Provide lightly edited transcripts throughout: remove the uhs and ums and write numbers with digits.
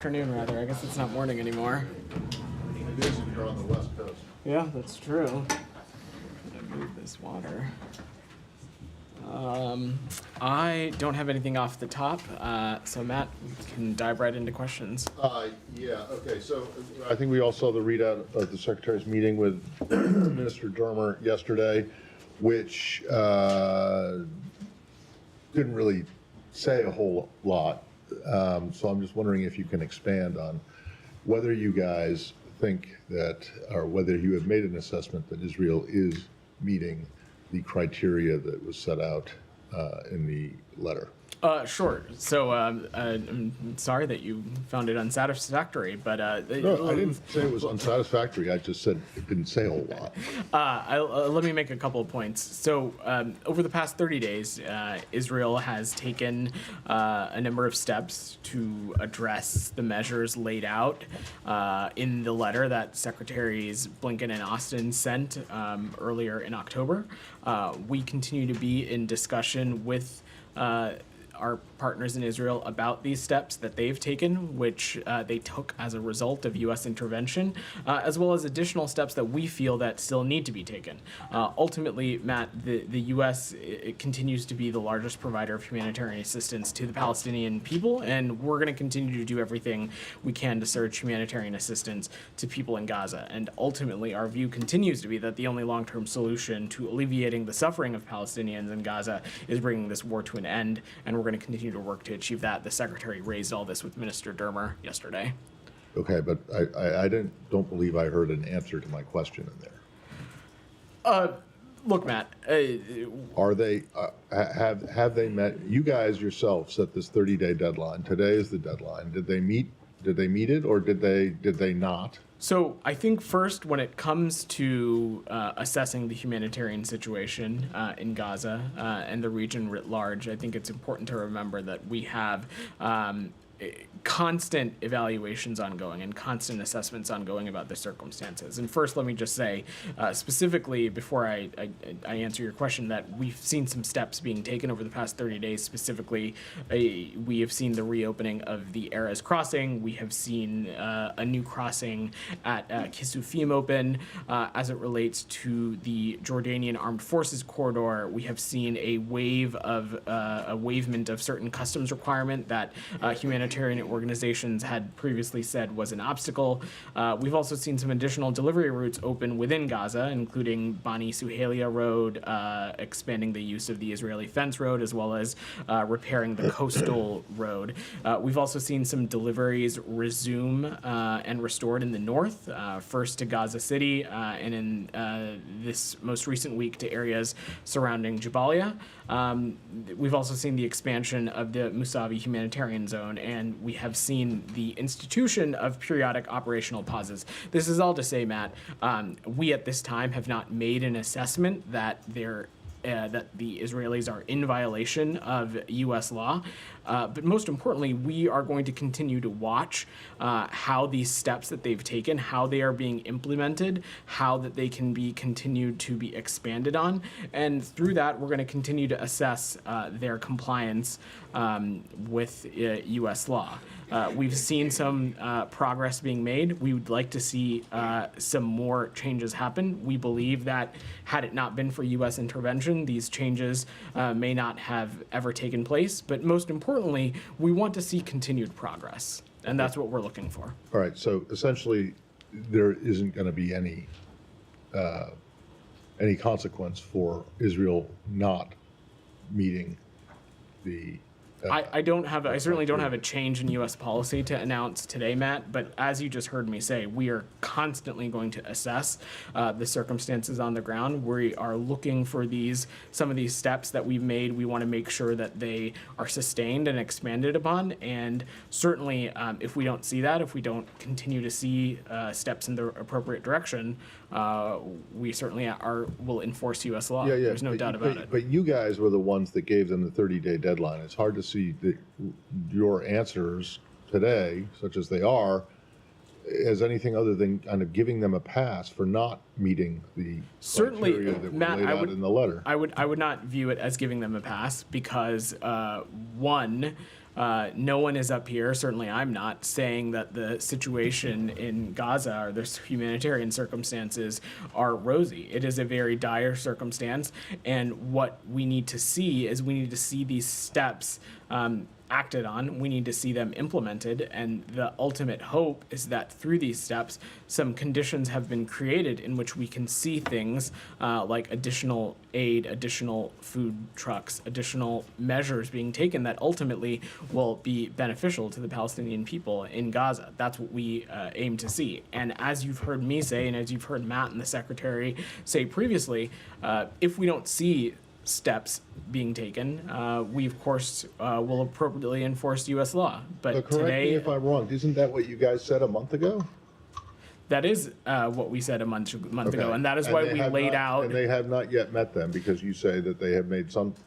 Afternoon, rather. I guess it's not morning anymore. It is if you're on the west coast. Yeah, that's true. Gonna move this water. I don't have anything off the top, so Matt, we can dive right into questions. Yeah, okay, so I think we all saw the readout of the Secretary's meeting with Minister Dermer yesterday, which didn't really say a whole lot. So I'm just wondering if you can expand on whether you guys think that, or whether you have made an assessment that Israel is meeting the criteria that was set out in the letter. Sure. So I'm sorry that you found it unsatisfactory, but No, I didn't say it was unsatisfactory. I just said it didn't say a whole lot. let me make a couple of points. So over the past 30 days, Israel has taken a number of steps to address the measures laid out in the letter that Secretaries Blinken and Austin sent earlier in October. We continue to be in discussion with our partners in Israel about these steps that they've taken, which they took as a result of U.S. intervention, as well as additional steps that we feel that still need to be taken. Ultimately, Matt, the U.S. Continues to be the largest provider of humanitarian assistance to the Palestinian people, and we're going to continue to do everything we can to surge humanitarian assistance to people in Gaza. And ultimately, our view continues to be that the only long-term solution to alleviating the suffering of Palestinians in Gaza is bringing this war to an end, and we're going to continue to work to achieve that. The Secretary raised all this with Minister Dermer yesterday. Okay, but I don't believe I heard an answer to my question in there. Look, Matt. Are they have they met? You guys yourself set this 30-day deadline. Today is the deadline. Did they meet? Did they meet it, or did they not? So I think first, when it comes to assessing the humanitarian situation in Gaza and the region writ large, I think it's important to remember that we have constant evaluations ongoing and constant assessments ongoing about the circumstances. And first, let me just say, specifically, before I answer your question, that we've seen some steps being taken over the past 30 days. Specifically, we have seen the reopening of the Erez crossing. We have seen a new crossing at Kisufim open. As it relates to the Jordanian Armed Forces corridor, we have seen a wave of a waivement of certain customs requirement that humanitarian organizations had previously said was an obstacle. We've also seen some additional delivery routes open within Gaza, including Bani Suhelia Road, expanding the use of the Israeli fence road, as well as repairing the coastal road. We've also seen some deliveries resume and restored in the north, first to Gaza City, and in this most recent week to areas surrounding Jabalia. We've also seen the expansion of the Musavi humanitarian zone, and we have seen the institution of periodic operational pauses. This is all to say, Matt, we at this time have not made an assessment that that the Israelis are in violation of U.S. law. But most importantly, we are going to continue to watch how these steps that they've taken, how they are being implemented, how that they can be continued to be expanded on. And through that, we're going to continue to assess their compliance with U.S. law. We've seen some progress being made. We would like to see some more changes happen. We believe that had it not been for U.S. intervention, these changes may not have ever taken place. But most importantly, we want to see continued progress, and that's what we're looking for. All right. So essentially, there isn't going to be any consequence for Israel not meeting the. I certainly don't have a change in U.S. policy to announce today, Matt, but as you just heard me say, we are constantly going to assess the circumstances on the ground. We are looking for some of these steps that we've made. We want to make sure that they are sustained and expanded upon, and certainly if we don't see that, if we don't continue to see steps in the appropriate direction, we certainly will enforce U.S. law. Yeah. There's no doubt about it. But you guys were the ones that gave them the 30-day deadline. It's hard to see your answers today, such as they are, as anything other than kind of giving them a pass for not meeting the criteria that were Matt, laid out in the letter. I would not view it as giving them a pass because one, no one is up here, certainly I'm not, saying that the situation in Gaza or the humanitarian circumstances are rosy. It is a very dire circumstance, and what we need to see is we need to see these steps acted on. We need to see them implemented, and the ultimate hope is that through these steps, some conditions have been created in which we can see things like additional aid, additional food trucks, additional measures being taken that ultimately will be beneficial to the Palestinian people in Gaza. That's what we aim to see. And as you've heard me say, and as you've heard Matt and the Secretary say previously, if we don't see steps being taken, we of course will appropriately enforce U.S. law. But So correct me today, if I'm wrong, isn't that what you guys said a month ago? that is what we said a month ago, Okay. and that is why they we have laid not- out. And they have not yet met them, because you say that they have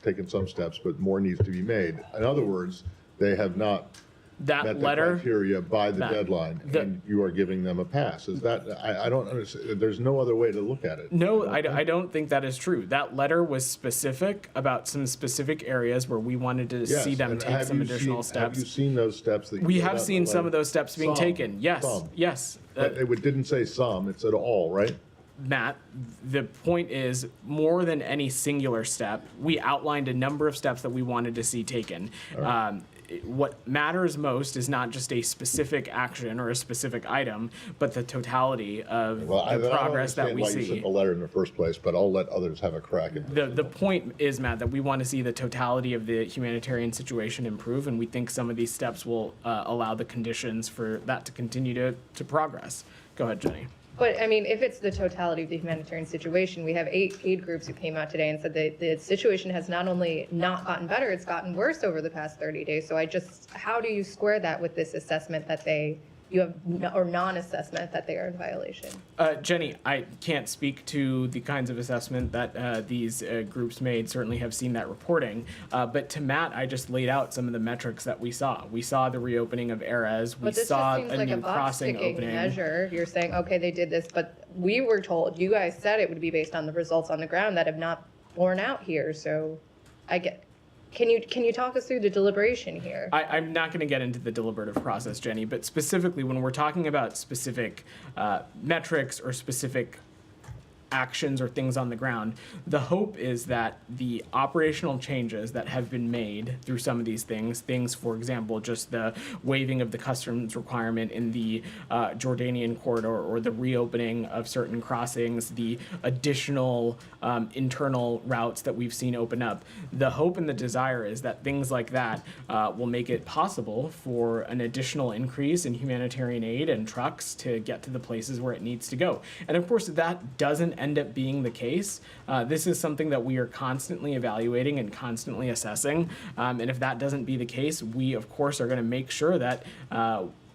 taken some steps, but more needs to be made. In other words, they have not met That the letter, criteria by the that- deadline, the- and you are giving them a pass. Is that, I don't understand, there's no other way to look at it. no, I don't think that is true. That letter was specific about some specific areas where we wanted to Yes, see them and take have some you additional seen- Have you steps. seen those steps that you We laid have out in seen the some of letter? those steps being Some. taken. Yes, Some. yes. But it didn't say some, it said all, right? Matt, the point is more than any singular step, we outlined a number of steps that we wanted to see taken. What matters most is not just a specific action or a specific item, but the totality of Well, I the don't progress that understand we why you see. sent the letter in the first place, but I'll let others have a crack at it. The point is, Matt, that we want to see the totality of the humanitarian situation improve, and we think some of these steps will allow the conditions for that to continue to progress. Go ahead, Jenny. But I mean, if it's the totality of the humanitarian situation, we have 8 aid groups who came out today and said that the situation has not only not gotten better, it's gotten worse over the past 30 days. So how do you square that with this assessment that you have, or non-assessment that they are in violation? Jenny, I can't speak to the kinds of assessment that these groups made, certainly have seen that reporting. But to Matt, I just laid out some of the metrics that we saw. We saw the reopening of Erez. We But this saw just seems a like a new box crossing ticking opening. measure. You're saying, okay, they did this, but we were told, you guys said it would be based on the results on the ground that have not borne out here. So can you talk us through the deliberation here? I'm not going to get into the deliberative process, Jenny, but specifically when we're talking about specific metrics or specific actions or things on the ground, the hope is that the operational changes that have been made through some of these things, for example, just the waiving of the customs requirement in the Jordanian corridor or the reopening of certain crossings, the additional internal routes that we've seen open up, the hope and the desire is that things like that will make it possible for an additional increase in humanitarian aid and trucks to get to the places where it needs to go. And of course, if that doesn't end up being the case, this is something that we are constantly evaluating and constantly assessing. And if that doesn't be the case, we of course are going to make sure that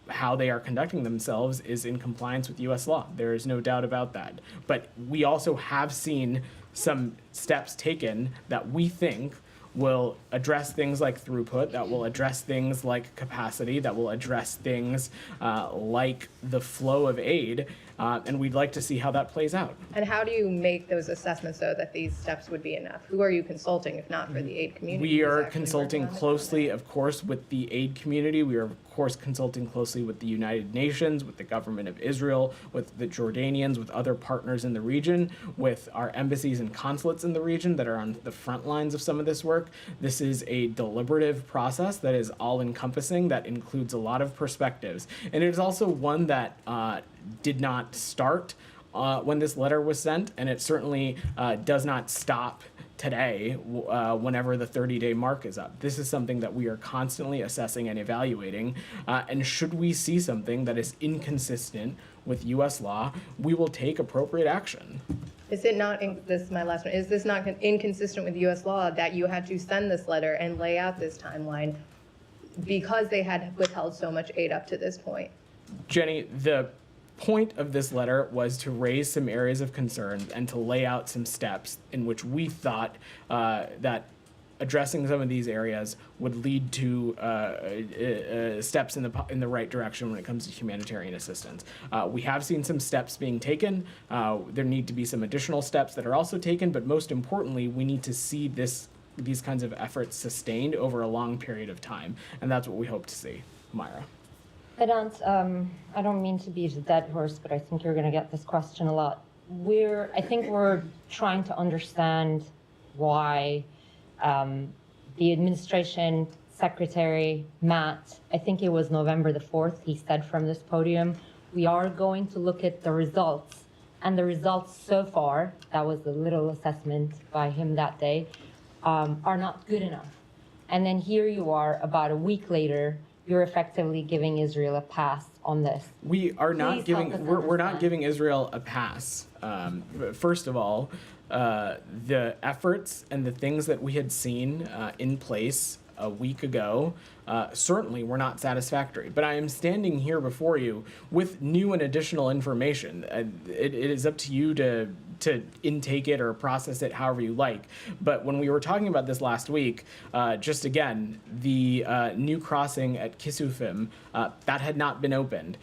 how they are conducting themselves is in compliance with U.S. law. There is no doubt about that. But we also have seen some steps taken that we think will address things like throughput, that will address things like capacity, that will address things like the flow of aid, and we'd like to see how that plays out. And how do you make those assessments so that these steps would be enough? Who are you consulting if not for the aid community? We who's are actually consulting working on it? closely, of course, with the aid community. We are, of course, consulting closely with the United Nations, with the government of Israel, with the Jordanians, with other partners in the region, with our embassies and consulates in the region that are on the front lines of some of this work. This is a deliberative process that is all-encompassing, that includes a lot of perspectives. And it is also one that did not start when this letter was sent, and it certainly does not stop today whenever the 30-day mark is up. This is something that we are constantly assessing and evaluating, and should we see something that is inconsistent with U.S. law, we will take appropriate action. Is it not, this is my last one, is this not inconsistent with U.S. law that you had to send this letter and lay out this timeline because they had withheld so much aid up to this point? Jenny, the point of this letter was to raise some areas of concern and to lay out some steps in which we thought that addressing some of these areas would lead to steps in the right direction when it comes to humanitarian assistance. We have seen some steps being taken. There need to be some additional steps that are also taken, but most importantly, we need to see this these kinds of efforts sustained over a long period of time, and that's what we hope to see. Myra. Vedant, I don't mean to beat a dead horse, but I think you're going to get this question a lot. I think we're trying to understand why the administration secretary, Matt, I think it was November the 4th, he said from this podium, we are going to look at the results. And the results so far, that was the little assessment by him that day, are not good enough. And then here you are, about a week later, you're effectively giving Israel a pass on this. We are not Please giving. help us We're not understand. giving Israel a pass. First of all, the efforts and the things that we had seen in place a week ago certainly were not satisfactory. But I am standing here before you with new and additional information. It is up to you to intake it or process it however you like. But when we were talking about this last week, just again, the new crossing at Kisufim, that had not been opened.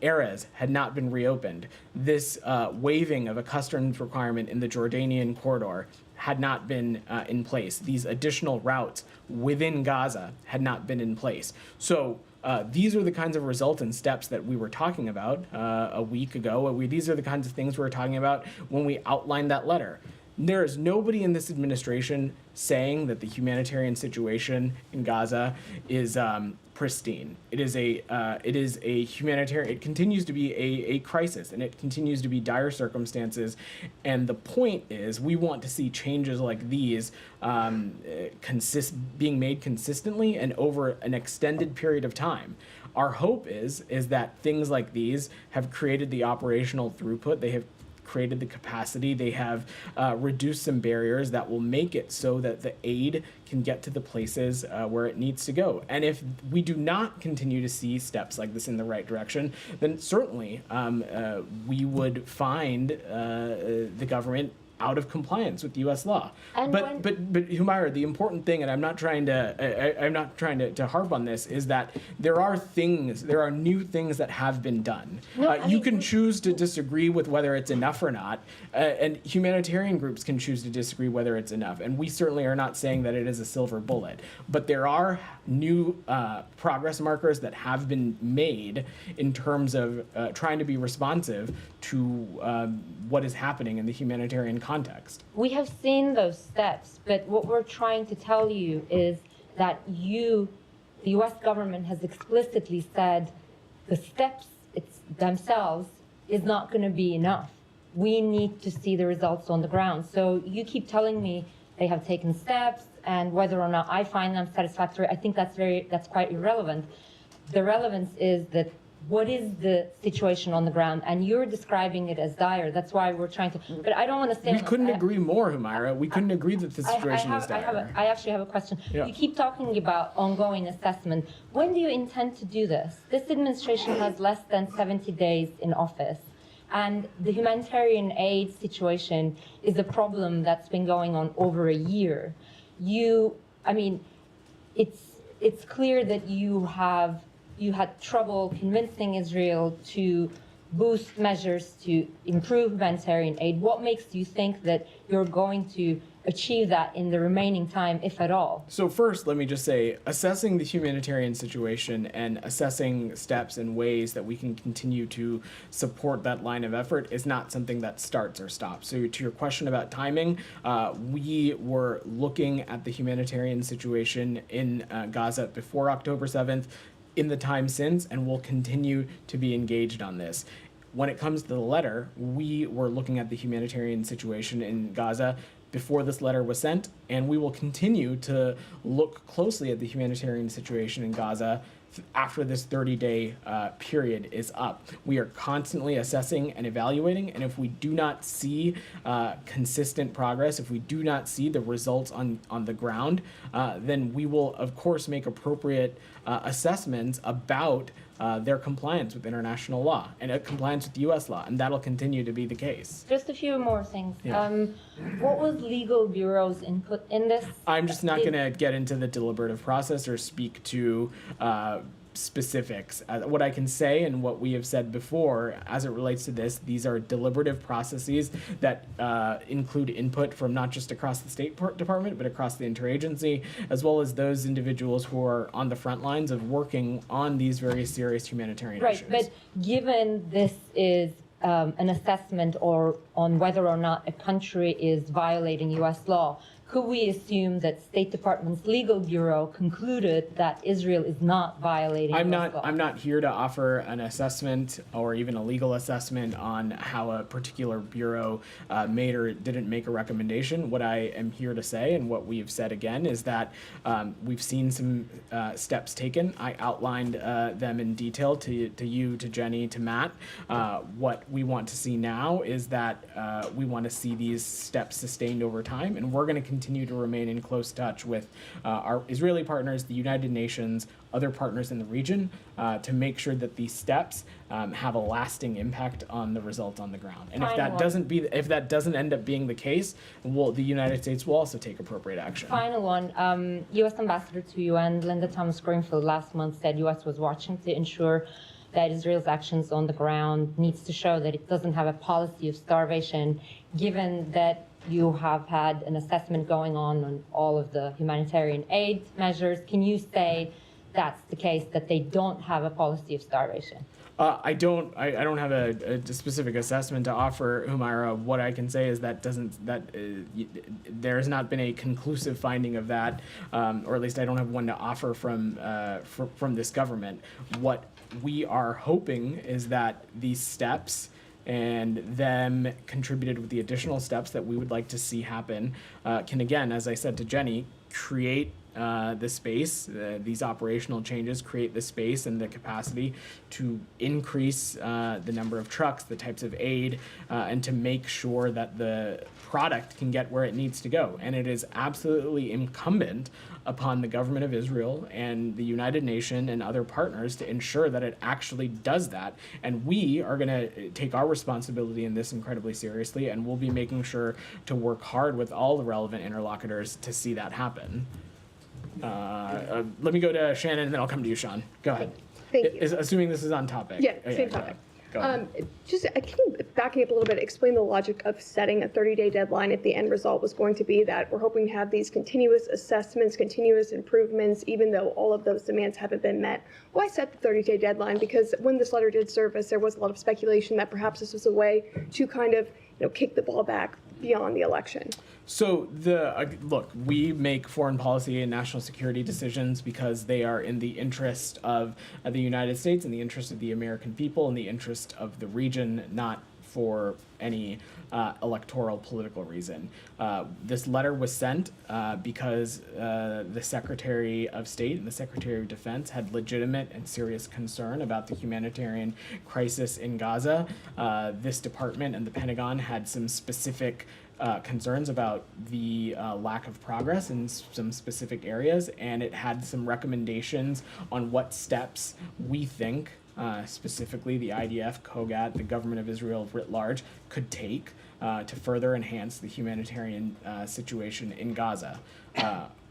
Erez had not been reopened. This waiving of a customs requirement in the Jordanian corridor had not been in place. These additional routes within Gaza had not been in place. So these are the kinds of resultant steps that we were talking about a week ago. These are the kinds of things we were talking about when we outlined that letter. There is nobody in this administration saying that the humanitarian situation in Gaza is pristine. It is a humanitarian. It continues to be a crisis, and it continues to be dire circumstances. And the point is, we want to see changes like these being made consistently and over an extended period of time. Our hope is that things like these have created the operational throughput. They have created the capacity. They have reduced some barriers that will make it so that the aid can get to the places where it needs to go. And if we do not continue to see steps like this in the right direction, then certainly we would find the government out of compliance with U.S. law. And But Humaira, the important thing, and I'm not trying to harp on this, is that there are new things that have been done. You can choose to disagree with whether it's enough or not, and humanitarian groups can choose to disagree whether it's enough. And we certainly are not saying that it is a silver bullet, but there are new progress markers that have been made in terms of trying to be responsive to what is happening in the humanitarian context. We have seen those steps, but what we're trying to tell you is that the U.S. government has explicitly said the steps themselves is not going to be enough. We need to see the results on the ground. So you keep telling me they have taken steps, and whether or not I find them satisfactory, I think that's quite irrelevant. The relevance is that what is the situation on the ground? And you're describing it as dire. That's why we're trying to. But I don't want to say. We couldn't agree more, Humaira. We couldn't agree that the situation is dire. I actually have a question. Yeah. You keep talking about ongoing assessment. When do you intend to do this? This administration has less than 70 days in office. And the humanitarian aid situation is a problem that's been going on over a year. It's clear that you had trouble convincing Israel to boost measures to improve humanitarian aid. What makes you think that you're going to achieve that in the remaining time, if at all? So first, let me just say, assessing the humanitarian situation and assessing steps and ways that we can continue to support that line of effort is not something that starts or stops. So to your question about timing, we were looking at the humanitarian situation in Gaza before October 7th, in the time since, and we'll continue to be engaged on this. When it comes to the letter, we were looking at the humanitarian situation in Gaza before this letter was sent, and we will continue to look closely at the humanitarian situation in Gaza after this 30-day period is up. We are constantly assessing and evaluating, and if we do not see consistent progress, if we do not see the results on the ground, then we will, of course, make appropriate assessments about their compliance with international law and compliance with U.S. law, and that'll continue to be the case. Just a few more things. Yeah. What was Legal Bureau's input in this? I'm just not going to get into the deliberative process or speak to specifics. What I can say and what we have said before as it relates to this, these are deliberative processes that include input from not just across the State Department, but across the interagency, as well as those individuals who are on the front lines of working on these very serious humanitarian Right, issues. but given this is an assessment or on whether or not a country is violating U.S. law, could we assume that State Department's legal bureau concluded that Israel is not violating US law? I'm not here to offer an assessment or even a legal assessment on how a particular bureau made or didn't make a recommendation. What I am here to say, and what we have said again, is that we've seen some steps taken. I outlined them in detail to you, to Jenny, to Matt. What we want to see now is that we want to see these steps sustained over time, and we're going to continue to remain in close touch with our Israeli partners, the United Nations, other partners in the region, to make sure that these steps have a lasting impact on the result on the ground. And if that doesn't end up being the case, the United States will also take appropriate action. Final one. U.S. Ambassador to UN, Linda Thomas-Greenfield, last month said U.S. was watching to ensure that Israel's actions on the ground needs to show that it doesn't have a policy of starvation, given that you have had an assessment going on all of the humanitarian aid measures. Can you say that's the case, that they don't have a policy of starvation? I don't have a specific assessment to offer, Humaira. What I can say is that there has not been a conclusive finding of that, or at least I don't have one to offer from this government. What we are hoping is that these steps and them contributed with the additional steps that we would like to see happen can, again, as I said to Jenny, create the space, these operational changes create the space and the capacity to increase the number of trucks, the types of aid, and to make sure that the product can get where it needs to go. And it is absolutely incumbent upon the government of Israel and the United Nations and other partners to ensure that it actually does that. And we are going to take our responsibility in this incredibly seriously, and we'll be making sure to work hard with all the relevant interlocutors to see that happen. Let me go to Shannon, and then I'll come to you, Sean. Go ahead. Thank you. Assuming this is on topic. Yeah, Oh, same go topic. Go ahead. Can you, backing up a little bit, explain the logic of setting a 30-day deadline if the end result was going to be that we're hoping to have these continuous assessments, continuous improvements, even though all of those demands haven't been met? Why set the 30-day deadline? Because when this letter did surface, there was a lot of speculation that perhaps this was a way to kind of kick the ball back beyond the election. So look, we make foreign policy and national security decisions because they are in the interest of the United States, in the interest of the American people, in the interest of the region, not for any electoral political reason. This letter was sent because the Secretary of State and the Secretary of Defense had legitimate and serious concern about the humanitarian crisis in Gaza. This department and the Pentagon had some specific concerns about the lack of progress in some specific areas, and it had some recommendations on what steps we think, specifically the IDF, COGAT, the government of Israel writ large, could take to further enhance the humanitarian situation in Gaza.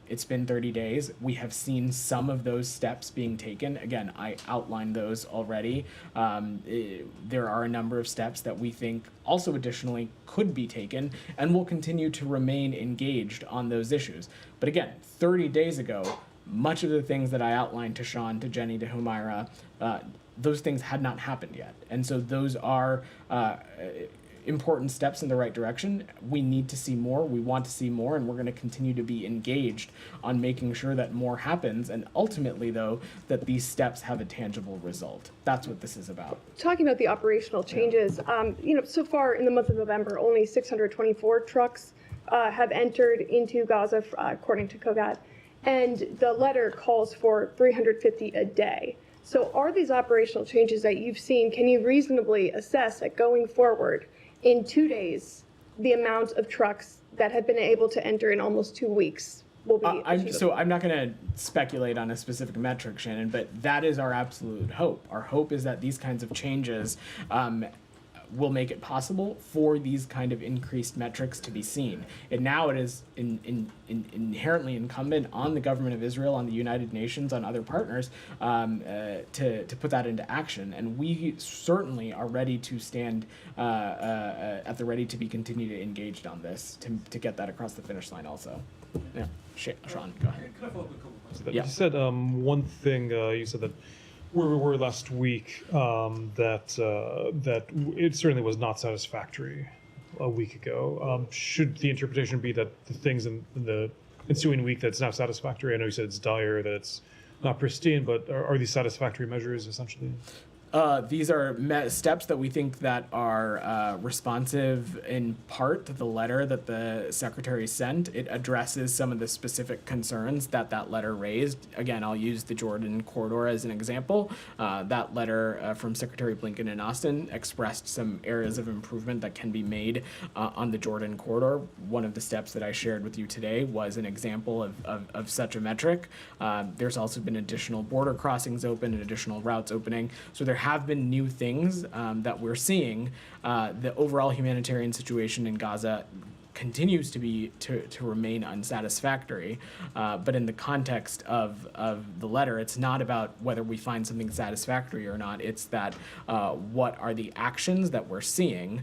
It's been 30 days. We have seen some of those steps being taken. Again, I outlined those already. There are a number of steps that we think also additionally could be taken, and will continue to remain engaged on those issues. But again, 30 days ago, much of the things that I outlined to Sean, to Jenny, to Humaira, those things had not happened yet. And so those are important steps in the right direction. We need to see more, we want to see more, and we're going to continue to be engaged on making sure that more happens, and ultimately, though, that these steps have a tangible result. That's what this is about. Talking about the operational changes, so far in the month of November, only 624 trucks have entered into Gaza, according to COGAT, and the letter calls for 350 a day. So are these operational changes that you've seen, can you reasonably assess that going forward, in 2 days, the amount of trucks that have been able to enter in almost 2 weeks will be achievable? I'm not going to speculate on a specific metric, Shannon, but that is our absolute hope. Our hope is that these kinds of changes will make it possible for these kind of increased metrics to be seen. And now it is inherently incumbent on the government of Israel, on the United Nations, on other partners to put that into action. And we certainly are ready to stand at the ready to be continued engaged on this to get that across the finish line also. Yeah, Sean, go ahead. Can I follow up with a couple questions? Yeah. You said one thing. You said that where we were last week, that it certainly was not satisfactory a week ago. Should the interpretation be that the things in the ensuing week that's not satisfactory? I know you said it's dire, that it's not pristine, but are these satisfactory measures essentially? These are steps that we think that are responsive in part to the letter that the secretary sent. It addresses some of the specific concerns that letter raised. Again, I'll use the Jordan corridor as an example. That letter from Secretary Blinken in Austin expressed some areas of improvement that can be made on the Jordan corridor. One of the steps that I shared with you today was an example of such a metric. There's also been additional border crossings open and additional routes opening. So there have been new things that we're seeing. The overall humanitarian situation in Gaza continues to remain unsatisfactory, but in the context of the letter, it's not about whether we find something satisfactory or not. It's that what are the actions that we're seeing.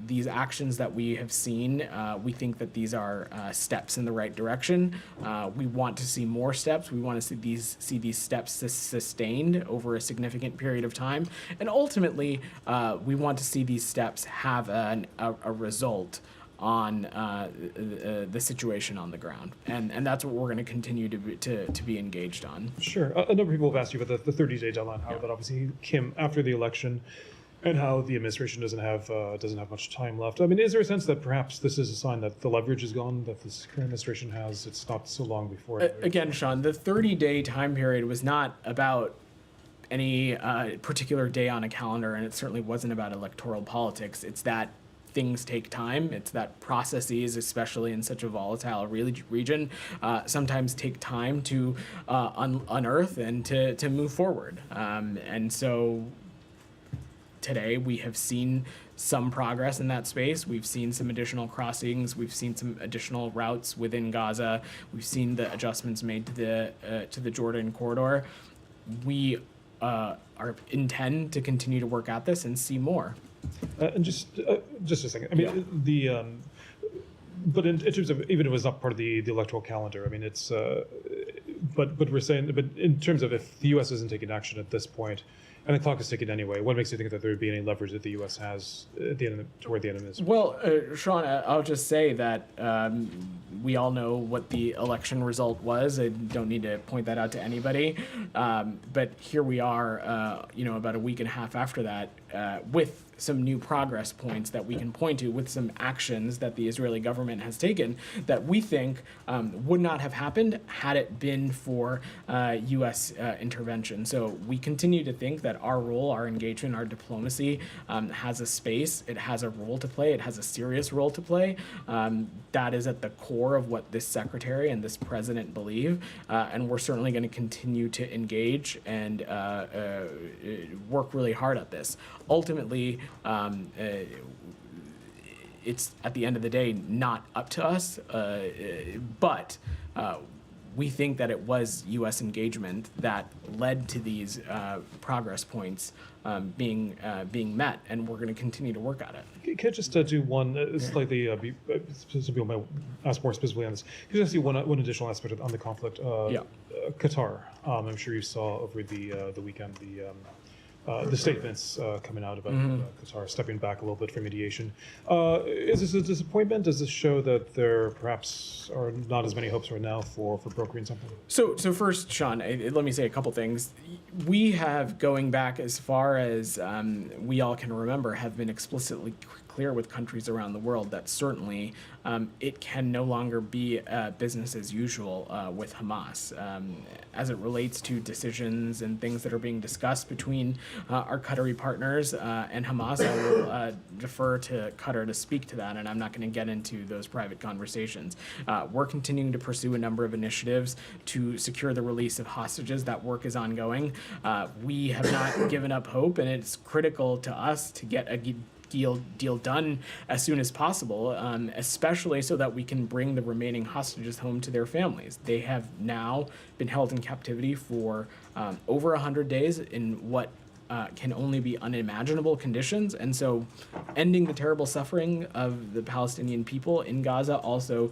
These actions that we have seen, we think that these are steps in the right direction. We want to see more steps. We want to see these steps sustained over a significant period of time, and ultimately, we want to see these steps have a result on the situation on the ground, and that's what we're going to continue to be engaged on. Sure. A number of people have asked you about the 30-day deadline, how that obviously came after the election, and how the administration doesn't have much time left. I mean, is there a sense that perhaps this is a sign that the leverage is gone, that this current administration has? It's not so long before. Again, Sean, the 30-day time period was not about any particular day on a calendar, and it certainly wasn't about electoral politics. It's that things take time. It's that processes, especially in such a volatile region, sometimes take time to unearth and to move forward. And so today we have seen some progress in that space. We've seen some additional crossings. We've seen some additional routes within Gaza. We've seen the adjustments made to the Jordan corridor. We intend to continue to work at this and see more. And just a second. I mean, but in terms of, even if it was not part of the electoral calendar, I mean, it's, but we're saying, but in terms of if the U.S. isn't taking action at this point, and the clock is ticking anyway, what makes you think that there would be any leverage that the U.S. has at the end toward the end of this? Well, Sean, I'll just say that we all know what the election result was. I don't need to point that out to anybody. But here we are, about a week and a half after that, with some new progress points that we can point to, with some actions that the Israeli government has taken that we think would not have happened had it been for U.S. intervention. So we continue to think that our role, our engagement, our diplomacy has a space. It has a role to play. It has a serious role to play. That is at the core of what this secretary and this president believe. And we're certainly going to continue to engage and work really hard at this. Ultimately, it's at the end of the day not up to us, but we think that it was U.S. engagement that led to these progress points being met, and we're going to continue to work at it. Can I just do one slightly, some people might ask more specifically on this. Can I just see one additional aspect on the conflict? Qatar. I'm sure you saw over the weekend the statements coming out about Qatar stepping back a little bit from mediation. Is this a disappointment? Does this show that there perhaps are not as many hopes right now for brokering something? So first, Sean, let me say a couple things. We have, going back as far as we all can remember, have been explicitly clear with countries around the world that certainly it can no longer be business as usual with Hamas. As it relates to decisions and things that are being discussed between our Qatari partners and Hamas, I will defer to Qatar to speak to that, and I'm not going to get into those private conversations. We're continuing to pursue a number of initiatives to secure the release of hostages. That work is ongoing. We have not given up hope, and it's critical to us to get a deal done as soon as possible, especially so that we can bring the remaining hostages home to their families. They have now been held in captivity for over 100 days in what can only be unimaginable conditions. And so ending the terrible suffering of the Palestinian people in Gaza also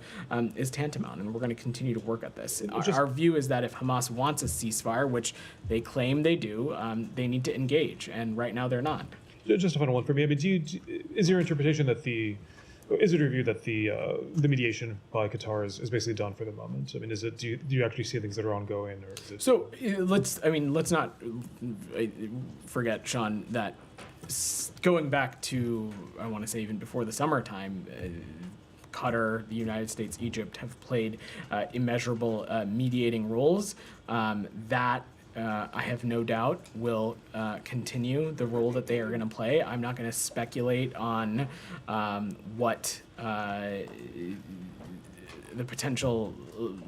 is tantamount, and we're going to continue to work at this. Our view is that if Hamas wants a ceasefire, which they claim they do, they need to engage, and right now they're not. Just a final one for me. I mean, is your interpretation that is it your view that the mediation by Qatar is basically done for the moment? I mean, do you actually see things that are ongoing, or is it? So let's not forget, Sean, that going back to, I want to say even before the summertime, Qatar, the United States, Egypt have played immeasurable mediating roles. That I have no doubt will continue the role that they are going to play. I'm not going to speculate on what the potential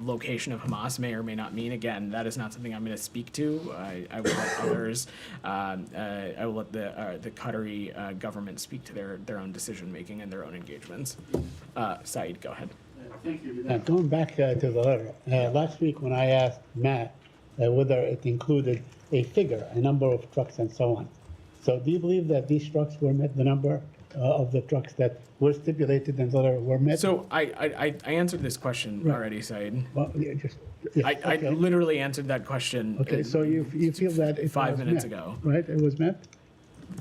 location of Hamas may or may not mean. Again, that is not something I'm going to speak to. I will let others, I will let the Qatari government speak to their own decision making and their own engagements. Saeed, go ahead. Thank you. Going back to the letter, last week when I asked Matt whether it included a figure, a number of trucks and so on. So do you believe that these trucks were met, the number of the trucks that were stipulated in the letter were met? So I answered this question already, Saeed. Well, I literally answered that question. Okay, so you feel that it 5 was minutes met, ago. right? It was met?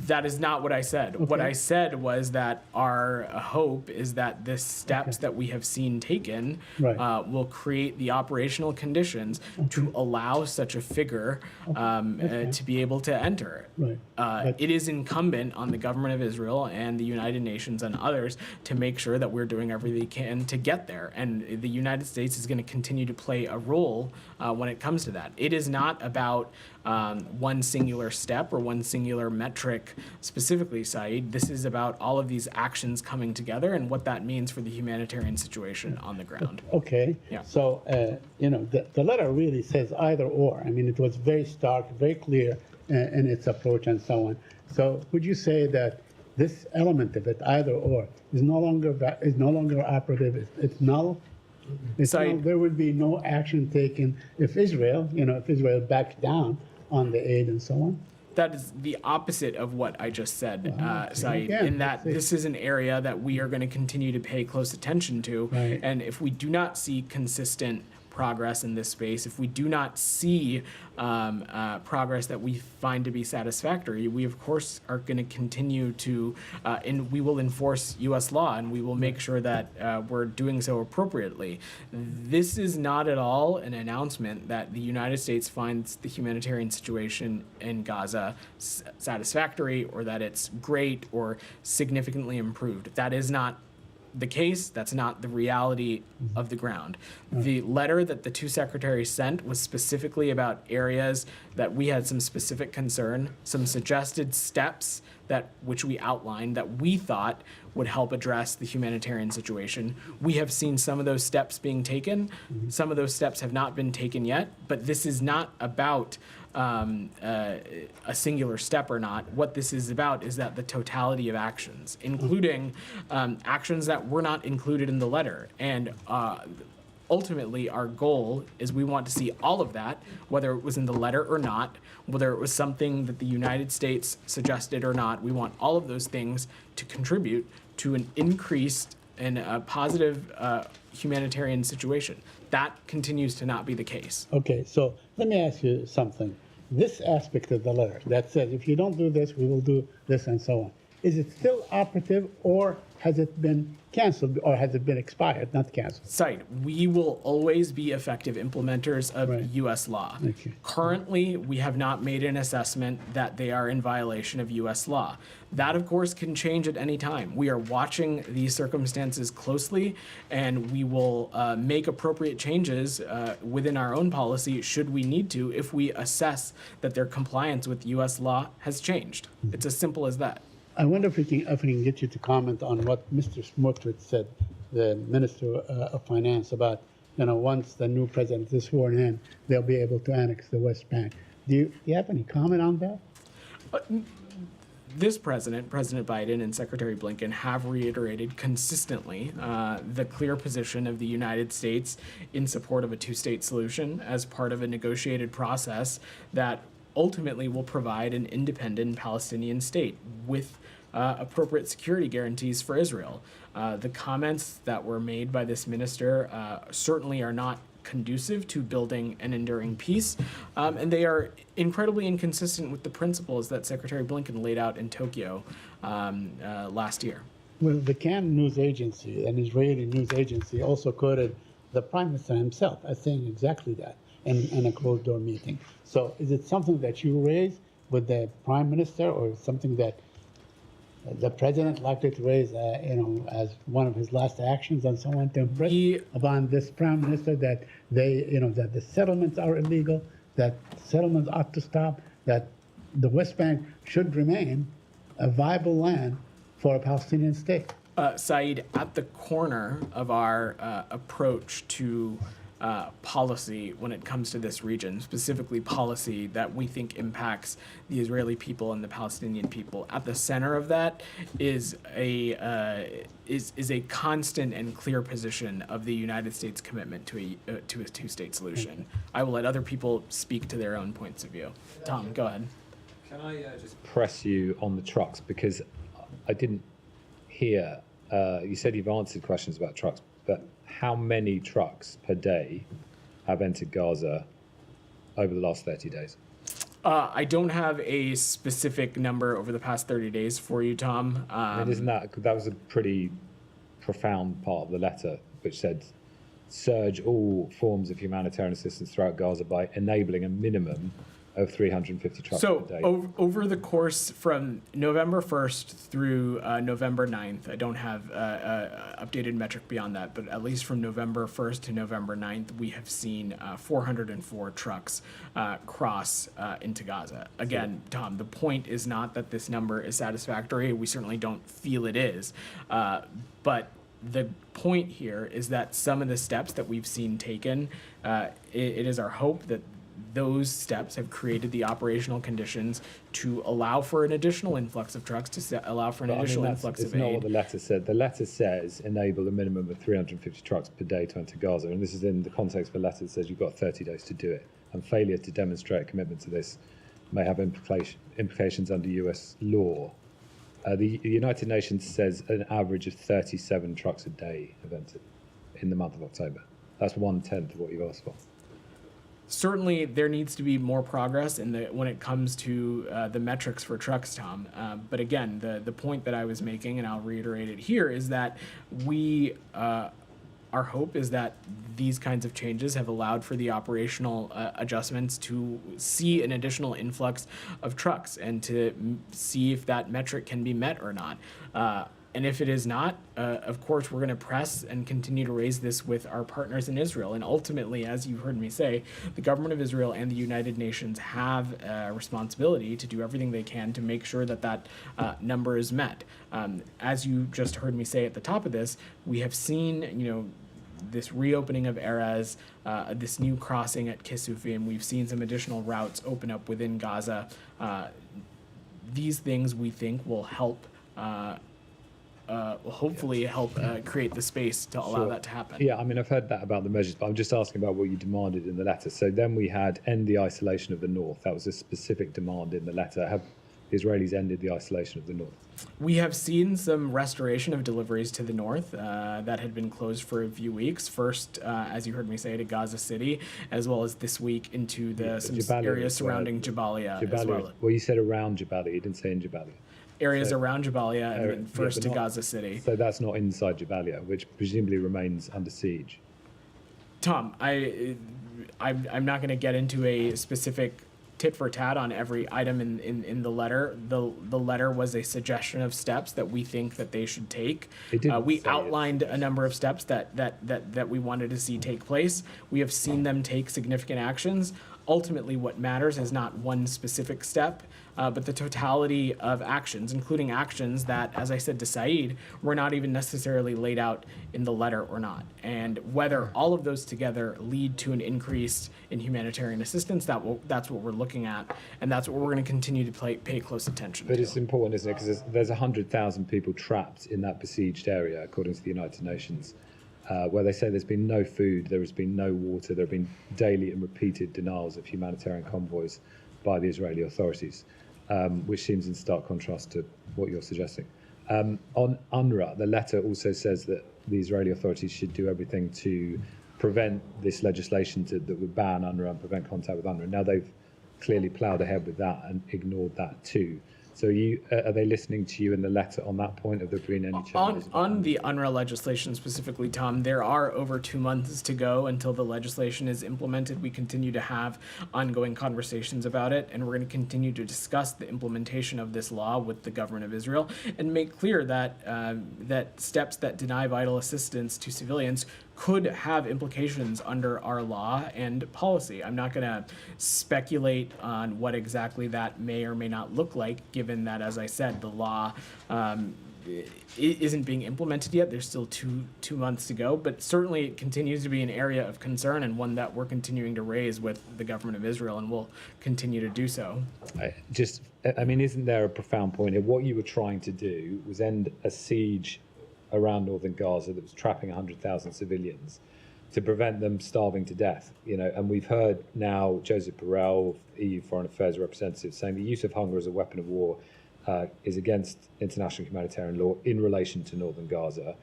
That is not what I said. What Okay. I said was that our hope is that the steps that we have seen taken Right. will create the operational conditions to allow such a figure to be able to enter. Right. But- It is incumbent on the government of Israel and the United Nations and others to make sure that we're doing everything we can to get there. And the United States is going to continue to play a role when it comes to that. It is not about one singular step or one singular metric specifically, Saeed. This is about all of these actions coming together and what that means for the humanitarian situation on the ground. Okay. Yeah. So, the letter really says either or. I mean, it was very stark, very clear in its approach and so on. So would you say that this element of it, either or, is no longer operative? It's null? It's Saeed- null. There would be no action taken if Israel backed down on the aid and so on? That is the opposite of what I just said, Saeed, again, in that let's see. this is an area that we are going to continue to pay close attention to. Right. And if we do not see consistent progress in this space, if we do not see progress that we find to be satisfactory, we of course are going to continue to, and we will enforce U.S. law, and we will make sure that we're doing so appropriately. This is not at all an announcement that the United States finds the humanitarian situation in Gaza satisfactory, or that it's great or significantly improved. That is not the case. That's not the reality of the ground. The letter that the two secretaries sent was specifically about areas that we had some specific concern, some suggested steps which we outlined that we thought would help address the humanitarian situation. We have seen some of those steps being taken. Some of those steps have not been taken yet, but this is not about a singular step or not. What this is about is that the totality of actions, including actions that were not included in the letter. And ultimately, our goal is we want to see all of that, whether it was in the letter or not, whether it was something that the United States suggested or not. We want all of those things to contribute to an increased and a positive humanitarian situation. That continues to not be the case. Okay, so let me ask you something. This aspect of the letter that says, if you don't do this, we will do this and so on. is it still operative, or has it been canceled, or has it been expired, not canceled? Site, we will always be effective implementers of Right. U.S. law. Okay. Currently, we have not made an assessment that they are in violation of U.S. law. That, of course, can change at any time. We are watching these circumstances closely, and we will make appropriate changes within our own policy should we need to if we assess that their compliance with U.S. law has changed. It's as simple as that. I wonder if we can get you to comment on what Mr. Smotrich said, the Minister of Finance, about, once the new president is sworn in, they'll be able to annex the West Bank. Do you have any comment on that? This president, President Biden and Secretary Blinken, have reiterated consistently the clear position of the United States in support of a two-state solution as part of a negotiated process that ultimately will provide an independent Palestinian state with appropriate security guarantees for Israel. The comments that were made by this minister certainly are not conducive to building an enduring peace, and they are incredibly inconsistent with the principles that Secretary Blinken laid out in Tokyo last year. Well, the Cannes news agency, an Israeli news agency, also quoted the prime minister himself as saying exactly that in a closed-door meeting. So is it something that you raise with the prime minister, or something that the president likely to raise, as one of his last actions and so on, to impress upon this prime minister that that the settlements are illegal, that settlements ought to stop, that the West Bank should remain a viable land for a Palestinian state? Saeed, at the corner of our approach to policy when it comes to this region, specifically policy that we think impacts the Israeli people and the Palestinian people, at the center of that is a constant and clear position of the United States commitment to a two-state solution. I will let other people speak to their own points of view. Tom, go ahead. Can I just press you on the trucks, because I didn't hear, you said you've answered questions about trucks, but how many trucks per day have entered Gaza over the last 30 days? I don't have a specific number over the past 30 days for you, Tom. And isn't that was a pretty profound part of the letter, which said, surge all forms of humanitarian assistance throughout Gaza by enabling a minimum of 350 trucks per day. So over the course from November 1st through November 9th, I don't have updated metric beyond that, but at least from November 1st to November 9th, we have seen 404 trucks cross into Gaza. Again, Tom, the point is not that this number is satisfactory. We certainly don't feel it is. But the point here is that some of the steps that we've seen taken, it is our hope that those steps have created the operational conditions to allow for an additional influx of trucks, to allow for an additional influx of aid. It's not what the letter said. The letter says enable a minimum of 350 trucks per day to enter Gaza. And this is in the context of a letter that says you've got 30 days to do it. And failure to demonstrate a commitment to this may have implications under US law. The United Nations says an average of 37 trucks a day have entered in the month of October. That's 1/10 of what you've asked for. Certainly, there needs to be more progress when it comes to the metrics for trucks, Tom. But again, the point that I was making, and I'll reiterate it here, is that our hope is that these kinds of changes have allowed for the operational adjustments to see an additional influx of trucks and to see if that metric can be met or not. And if it is not, of course, we're going to press and continue to raise this with our partners in Israel. And ultimately, as you heard me say, the government of Israel and the United Nations have a responsibility to do everything they can to make sure that that number is met. As you just heard me say at the top of this, we have seen, this reopening of Erez, this new crossing at Kisufim. We've seen some additional routes open up within Gaza. These things we think will help. Will hopefully help create the space to allow that to happen. Yeah, I mean, I've heard that about the measures, but I'm just asking about what you demanded in the letter. So then we had end the isolation of the north. That was a specific demand in the letter. Have the Israelis ended the isolation of the north? We have seen some restoration of deliveries to the north that had been closed for a few weeks. First, as you heard me say, to Gaza City, as well as this week into some Jabalia areas surrounding Jabalia as well. Well, you said around Jabalia. You didn't say in Jabalia. areas So- around Jabalia and then Yeah, first but to not- Gaza City. So that's not inside Jabalia, which presumably remains under siege. Tom, I'm not going to get into a specific tit for tat on every item in the letter. The letter was a suggestion of steps that we think that they should take. It didn't We say outlined a number of steps that we wanted to see take place. We have seen them take significant actions. Ultimately, what matters is not one specific step, but the totality of actions, including actions that, as I said to Saeed, were not even necessarily laid out in the letter or not. And whether all of those together lead to an increase in humanitarian assistance, that's what we're looking at, and that's what we're going to continue to pay close attention But to. it's important, isn't it? Because there's 100,000 people trapped in that besieged area, according to the United Nations, where they say there's been no food, there has been no water, there have been daily and repeated denials of humanitarian convoys by the Israeli authorities, which seems in stark contrast to what you're suggesting. On UNRWA, the letter also says that the Israeli authorities should do everything to prevent this legislation that would ban UNRWA and prevent contact with UNRWA. Now they've clearly ploughed ahead with that and ignored that too. So are they listening to you in the letter on that point? Have there been any changes? On the UNRWA legislation specifically, Tom, there are over 2 months to go until the legislation is implemented. We continue to have ongoing conversations about it, and we're going to continue to discuss the implementation of this law with the government of Israel and make clear that that steps that deny vital assistance to civilians could have implications under our law and policy. I'm not going to speculate on what exactly that may or may not look like, given that, as I said, the law isn't being implemented yet. There's still two months to go, but certainly it continues to be an area of concern and one that we're continuing to raise with the government of Israel, and will continue to do so. I mean, isn't there a profound point here? What you were trying to do was end a siege around northern Gaza that was trapping 100,000 civilians to prevent them starving to death. And we've heard now Joseph Borrell, EU Foreign Affairs representative, saying the use of hunger as a weapon of war is against international humanitarian law in relation to northern Gaza.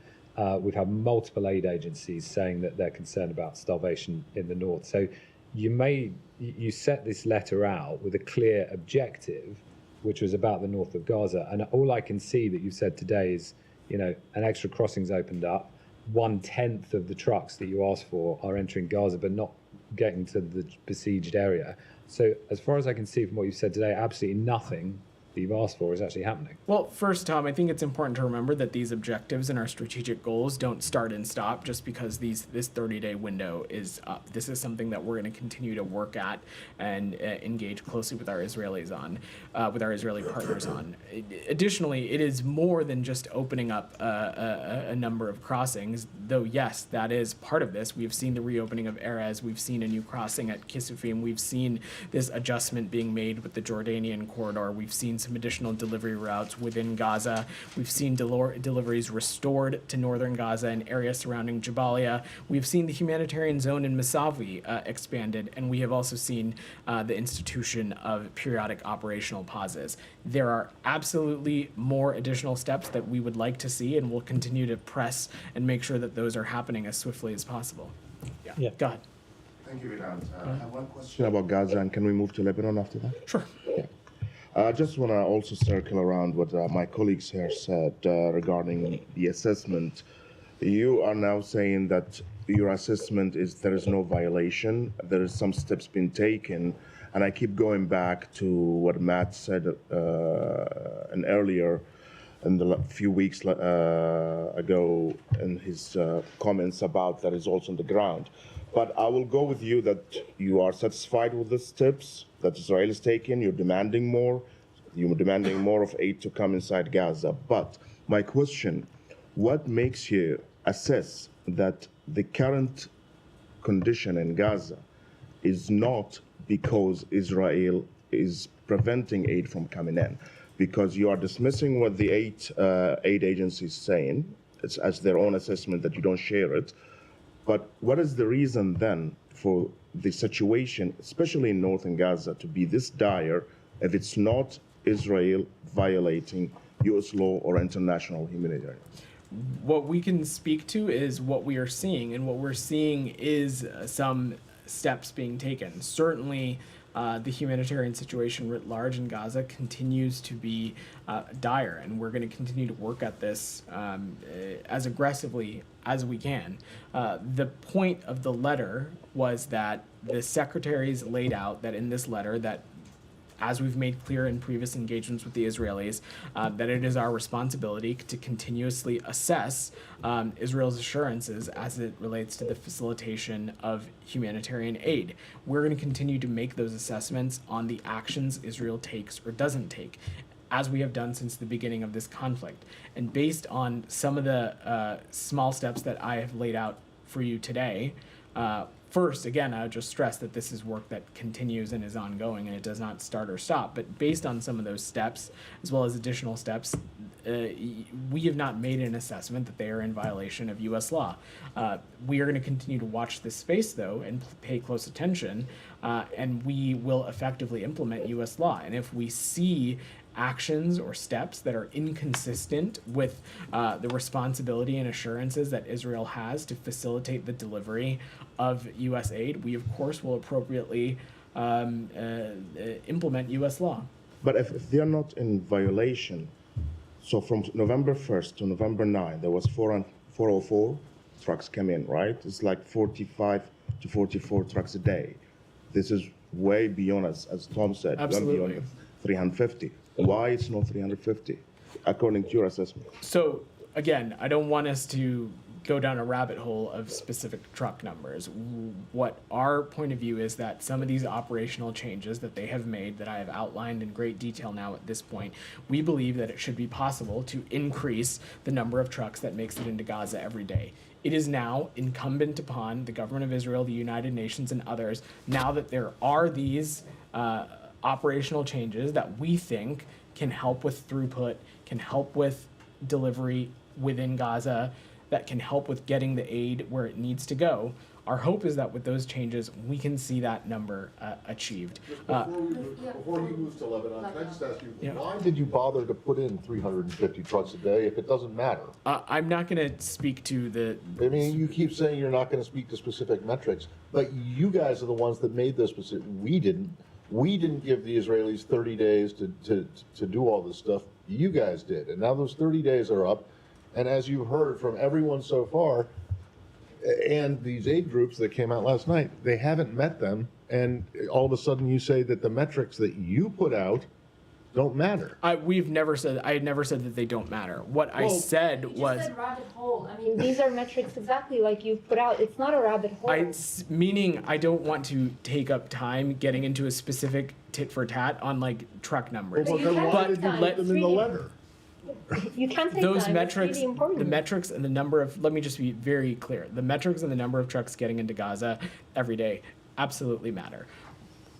We've had multiple aid agencies saying that they're concerned about starvation in the north. So you set this letter out with a clear objective, which was about the north of Gaza. And all I can see that you've said today is, an extra crossing's opened up. 1/10 of the trucks that you asked for are entering Gaza, but not getting to the besieged area. So as far as I can see from what you've said today, absolutely nothing that you've asked for is actually happening. Well, first, Tom, I think it's important to remember that these objectives and our strategic goals don't start and stop just because this 30-day window is up. This is something that we're going to continue to work at and engage closely with our Israeli partners on. Additionally, it is more than just opening up a number of crossings, though yes, that is part of this. We've seen the reopening of Erez. We've seen a new crossing at Kisufim. We've seen this adjustment being made with the Jordanian corridor. We've seen some additional delivery routes within Gaza. We've seen deliveries restored to northern Gaza and areas surrounding Jabalia. We've seen the humanitarian zone in Masavi expanded, and we have also seen the institution of periodic operational pauses. There are absolutely more additional steps that we would like to see, and we'll continue to press and make sure that those are happening as swiftly as possible. Yeah. Go ahead. Thank you, Iran. I have one question about Gaza, and can we move to Lebanon after that? Sure. I just want to also circle around what my colleagues here said regarding the assessment. You are now saying that your assessment is there is no violation, there is some steps being taken, and I keep going back to what Matt said and earlier in the few weeks ago in his comments about that is also on the ground. But I will go with you that you are satisfied with the steps that Israel is taking. You're demanding more. You're demanding more of aid to come inside Gaza. But my question, what makes you assess that the current condition in Gaza is not because Israel is preventing aid from coming in? Because you are dismissing what the aid agencies saying. It's as their own assessment that you don't share it. But what is the reason then for the situation, especially in northern Gaza, to be this dire if it's not Israel violating U.S. law or international humanitarian? What we can speak to is what we are seeing, and what we're seeing is some steps being taken. Certainly, the humanitarian situation writ large in Gaza continues to be dire, and we're going to continue to work at this as aggressively as we can. The point of the letter was that the secretaries laid out that in this letter that, as we've made clear in previous engagements with the Israelis, that it is our responsibility to continuously assess Israel's assurances as it relates to the facilitation of humanitarian aid. We're going to continue to make those assessments on the actions Israel takes or doesn't take, as we have done since the beginning of this conflict. And based on some of the small steps that I have laid out for you today, first, again, I would just stress that this is work that continues and is ongoing, and it does not start or stop. But based on some of those steps, as well as additional steps, we have not made an assessment that they are in violation of U.S. law. We are going to continue to watch this space, though, and pay close attention, and we will effectively implement U.S. law. And if we see actions or steps that are inconsistent with the responsibility and assurances that Israel has to facilitate the delivery of U.S. aid, we of course will appropriately implement U.S. law. But if they're not in violation, so from November 1st to November 9, there was 404 trucks come in, right? It's like 45 to 44 trucks a day. This is way beyond, as Tom said, Absolutely. way beyond 350. Why it's not 350, according to your assessment? So again, I don't want us to go down a rabbit hole of specific truck numbers. What our point of view is that some of these operational changes that they have made, that I have outlined in great detail now at this point, we believe that it should be possible to increase the number of trucks that makes it into Gaza every day. It is now incumbent upon the government of Israel, the United Nations, and others, now that there are these operational changes that we think can help with throughput, can help with delivery within Gaza, that can help with getting the aid where it needs to go. Our hope is that with those changes, we can see that number achieved. Before you move to Lebanon, can I just ask you, Yeah. why did you bother to put in 350 trucks a day if it doesn't matter? I'm not going to speak to the I mean, you keep saying you're not going to speak to specific metrics, but you guys are the ones that made those specific. We didn't. We didn't give the Israelis 30 days to do all this stuff. You guys did. And now those 30 days are up. And as you've heard from everyone so far, and these aid groups that came out last night, they haven't met them. And all of a sudden you say that the metrics that you put out don't matter. I had never said that they don't matter. What I said You just was, said rabbit hole. I mean, these are metrics exactly like you've put out. It's not a rabbit hole. meaning I don't want to take up time getting into a specific tit for tat on like truck numbers. But you then have why to did you time. put them in the letter? You can't take Those time. metrics, It's really important. the metrics and the number of, let me just be very clear. The metrics and the number of trucks getting into Gaza every day absolutely matter.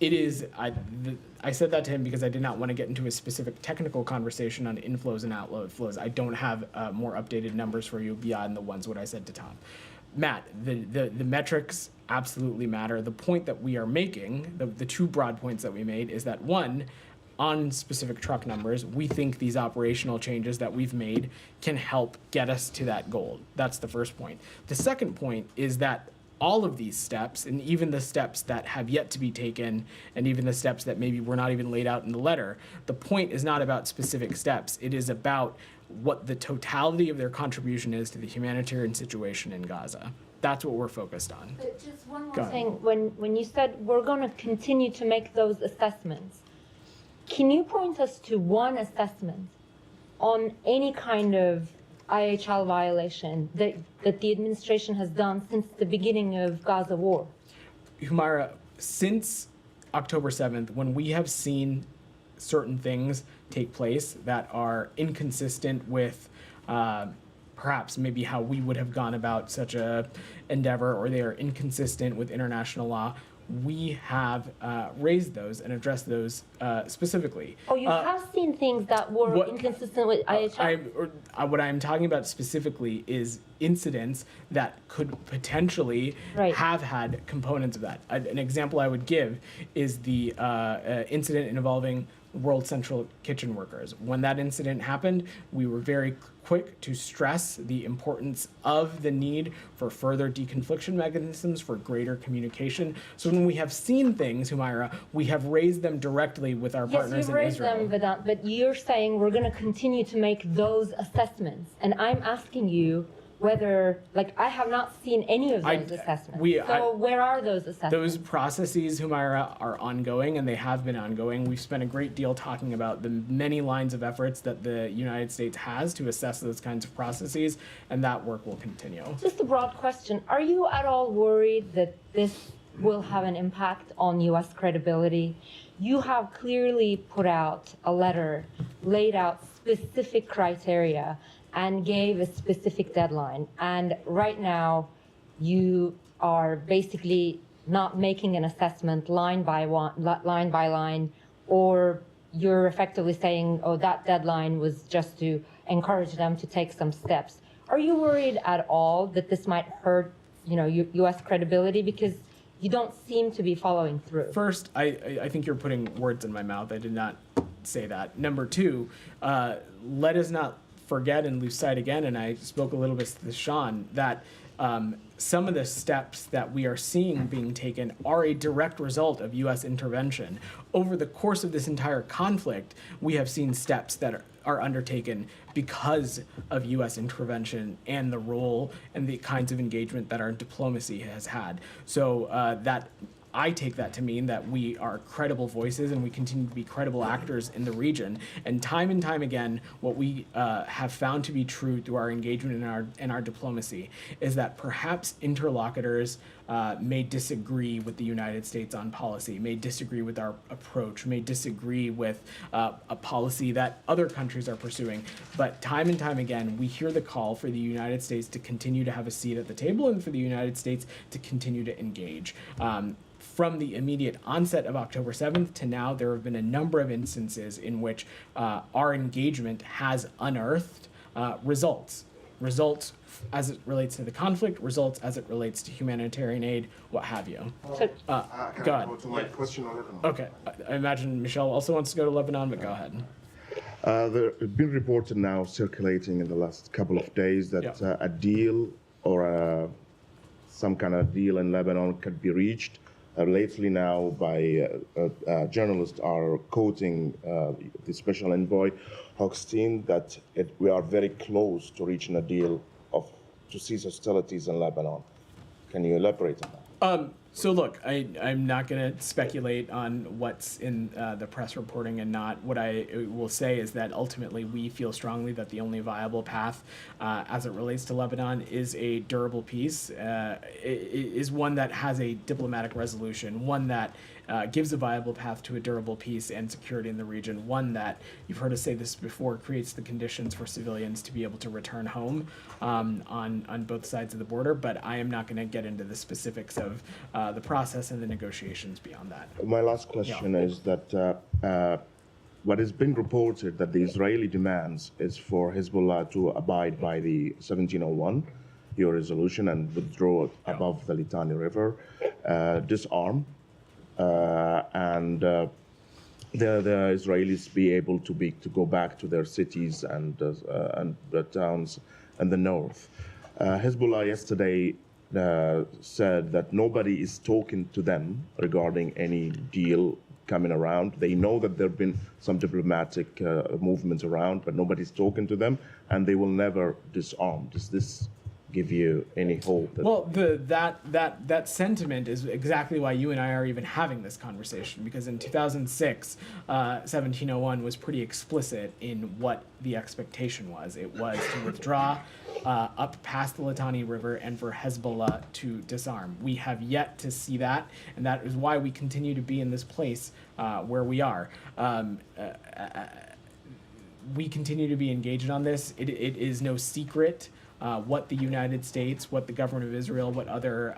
It is, I said that to him because I did not want to get into a specific technical conversation on inflows and outflows. I don't have more updated numbers for you beyond the ones what I said to Tom. Matt, the metrics absolutely matter. The point that we are making, the two broad points that we made, is that one, on specific truck numbers, we think these operational changes that we've made can help get us to that goal. That's the first point. The second point is that all of these steps, and even the steps that have yet to be taken, and even the steps that maybe were not even laid out in the letter, the point is not about specific steps. It is about what the totality of their contribution is to the humanitarian situation in Gaza. That's what we're focused on. But just one Go more ahead. thing. When you said we're going to continue to make those assessments, can you point us to one assessment on any kind of IHL violation that the administration has done since the beginning of Gaza war? Humaira, since October 7th, when we have seen certain things take place that are inconsistent with perhaps maybe how we would have gone about such a endeavor, or they are inconsistent with international law, we have raised those and addressed those specifically. Oh, you have seen things that were what- inconsistent with IHL? What I'm talking about specifically is incidents that could potentially Right. have had components of that. An example I would give is the incident involving World Central Kitchen workers. When that incident happened, we were very quick to stress the importance of the need for further deconfliction mechanisms, for greater communication. So when we have seen things, Humaira, we have raised them directly with our partners Yes, in you raised Israel. them, but you're saying we're going to continue to make those assessments. And I'm asking you whether, like, I have not seen any of those assessments. Where are those assessments? Those processes, Humaira, are ongoing, and they have been ongoing. We've spent a great deal talking about the many lines of efforts that the United States has to assess those kinds of processes, and that work will continue. Just a broad question. Are you at all worried that this will have an impact on U.S. credibility? You have clearly put out a letter, laid out specific criteria, and gave a specific deadline. And right now, you are basically not making an assessment line by line, or you're effectively saying, oh, that deadline was just to encourage them to take some steps. Are you worried at all that this might hurt, U.S. credibility? Because you don't seem to be following through. First, I think you're putting words in my mouth. I did not say that. Number two, let us not forget and lose sight again, and I spoke a little bit to Sean, that some of the steps that we are seeing being taken are a direct result of U.S. intervention. Over the course of this entire conflict, we have seen steps that are undertaken because of U.S. intervention and the role and the kinds of engagement that our diplomacy has had. So that I take that to mean that we are credible voices and we continue to be credible actors in the region. And time again, what we have found to be true through our engagement and our diplomacy is that perhaps interlocutors may disagree with the United States on policy, may disagree with our approach, may disagree with a policy that other countries are pursuing. But time and time again, we hear the call for the United States to continue to have a seat at the table and for the United States to continue to engage. From the immediate onset of October 7th to now, there have been a number of instances in which our engagement has unearthed results as it relates to the conflict, results as it relates to humanitarian aid, what have you. So, Can I Go ahead. go to my question on Lebanon? Okay, I imagine Michelle also wants to go to Lebanon, but go ahead. There have been reported now circulating in the last couple of days that a deal or some kind of deal in Lebanon could be reached. Lately now by journalists are quoting the special envoy Hochstein that we are very close to reaching a deal to cease hostilities in Lebanon. Can you elaborate on that? So look, I'm not going to speculate on what's in the press reporting and not. What I will say is that ultimately we feel strongly that the only viable path as it relates to Lebanon is a durable peace, is one that has a diplomatic resolution, one that gives a viable path to a durable peace and security in the region, one that, you've heard us say this before, creates the conditions for civilians to be able to return home on both sides of the border. But I am not going to get into the specifics of the process and the negotiations beyond that. My last question is that what has been reported that the Israeli demands is for Hezbollah to abide by the 1701, your resolution, and withdraw above the Litani River, disarm, and the Israelis be able to go back to their cities and the towns in the north. Hezbollah yesterday said that nobody is talking to them regarding any deal coming around. They know that there have been some diplomatic movements around, but nobody's talking to them, and they will never disarm. Does this give you any hope? Well, that sentiment is exactly why you and I are even having this conversation, because in 2006, 1701 was pretty explicit in what the expectation was. It was to withdraw up past the Litani River and for Hezbollah to disarm. We have yet to see that, and that is why we continue to be in this place where we are. We continue to be engaged on this. It is no secret what the United States, what the government of Israel, what other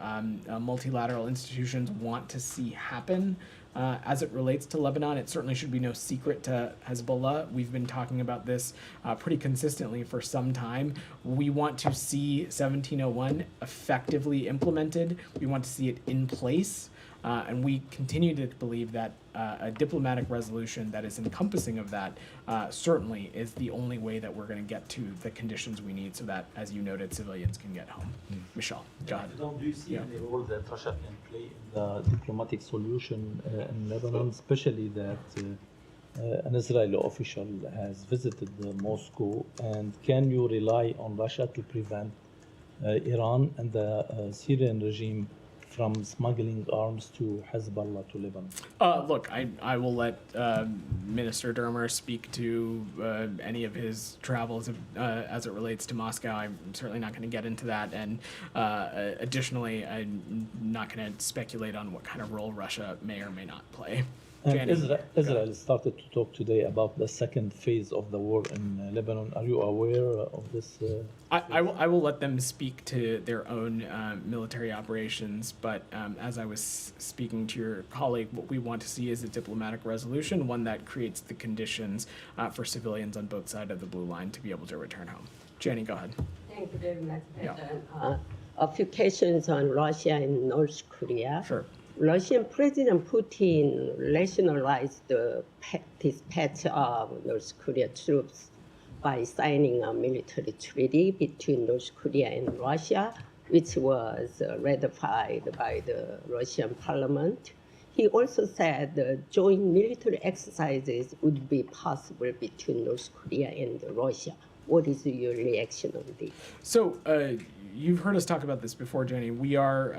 multilateral institutions want to see happen as it relates to Lebanon. It certainly should be no secret to Hezbollah. We've been talking about this pretty consistently for some time. We want to see 1701 effectively implemented. We want to see it in place. And we continue to believe that a diplomatic resolution that is encompassing of that certainly is the only way that we're going to get to the conditions we need so that, as you noted, civilians can get home. Michelle, go ahead. Do you see Yeah. any role that Russia can play in the diplomatic solution in Lebanon, especially that an Israeli official has visited Moscow, and can you rely on Russia to prevent Iran and the Syrian regime from smuggling arms to Hezbollah to Lebanon? Look, I will let Minister Dermer speak to any of his travels as it relates to Moscow. I'm certainly not going to get into that. And additionally, I'm not going to speculate on what kind of role Russia may or may not play. And Jenny, Israel started to talk today about the second phase of the war in Lebanon. Are you aware of this? I will let them speak to their own military operations, but as I was speaking to your colleague, what we want to see is a diplomatic resolution, one that creates the conditions for civilians on both sides of the blue line to be able to return home. Jenny, go ahead. Thank you very much, Yeah. President. A few questions on Russia and North Korea. Sure. Russian President Putin rationalized the dispatch of North Korea troops by signing a military treaty between North Korea and Russia, which was ratified by the Russian parliament. He also said the joint military exercises would be possible between North Korea and Russia. What is your reaction on this? So, you've heard us talk about this before, Jenny. We are